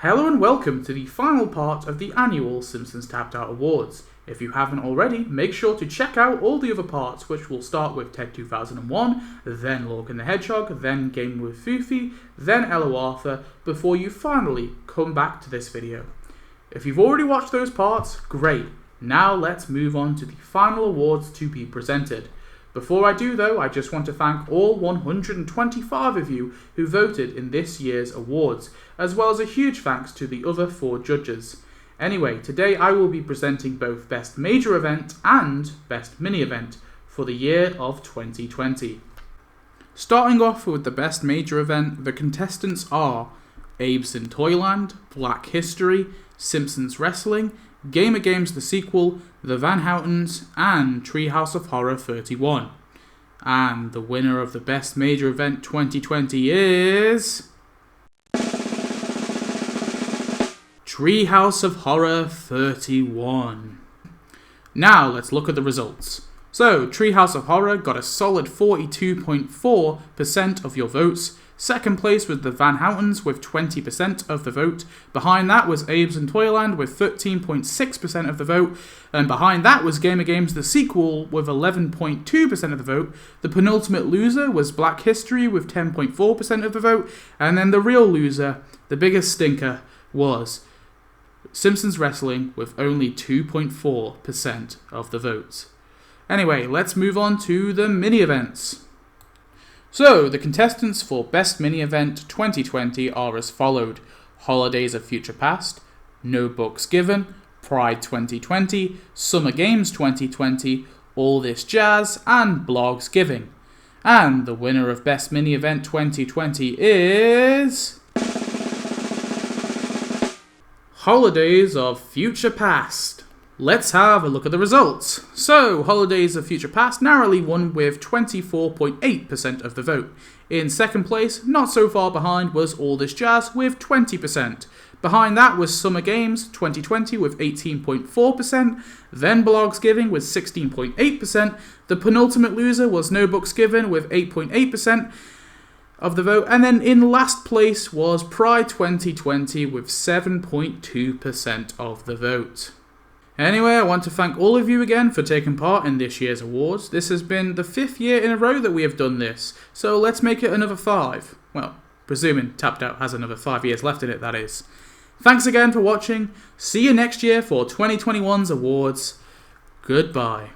Hello and welcome to the final part of the annual Simpsons Tapped Out Awards. If you haven't already, make sure to check out all the other parts, which will start with Ted 2001, then Lorcan the Hedgehog, then Game with Foofy, then Ella Arthur, before you finally come back to this video. If you've already watched those parts, great. Now let's move on to the final awards to be presented. Before I do though, I just want to thank all 125 of you who voted in this year's awards, as well as a huge thanks to the other 4 judges. Anyway, today I will be presenting both Best Major Event and Best Mini Event for the year of 2020. Starting off with the Best Major Event, the contestants are Abe's in Toyland, Black History, Simpsons Wrestling, Gamer Games the Sequel, The Van Houtens, and Treehouse of Horror 31. And the winner of the Best Major Event 2020 is... Treehouse of Horror 31. Now let's look at the results. So, Treehouse of Horror got a solid 42.4% of your votes. Second place was the Van Houtens with 20% of the vote. Behind that was Abe's in Toyland with 13.6% of the vote. And behind that was Gamer Games the Sequel with 11.2% of the vote. The penultimate loser was Black History with 10.4% of the vote. And then the real loser, the biggest stinker, was Simpsons Wrestling with only 2.4% of the votes. Anyway, let's move on to the mini events. So, the contestants for Best Mini Event 2020 are as followed: Holidays of Future Past, No Books Given, Pride 2020, Summer Games 2020, All This Jazz, and Blogs Giving. And the winner of Best Mini Event 2020 is... Holidays of Future Past. Let's have a look at the results. So, Holidays of Future Past narrowly won with 24.8% of the vote. In second place, not so far behind, was All This Jazz with 20%. Behind that was Summer Games 2020 with 18.4%, then Blogs Giving with 16.8%, the penultimate loser was No Books Given with 8.8% of the vote, and then in last place was Pride 2020 with 7.2% of the vote. Anyway, I want to thank all of you again for taking part in this year's awards. This has been the 5th year in a row that we have done this, so let's make it another 5. Well, presuming Tapped Out has another 5 years left in it, that is. Thanks again for watching. See you next year for 2021's awards. Goodbye.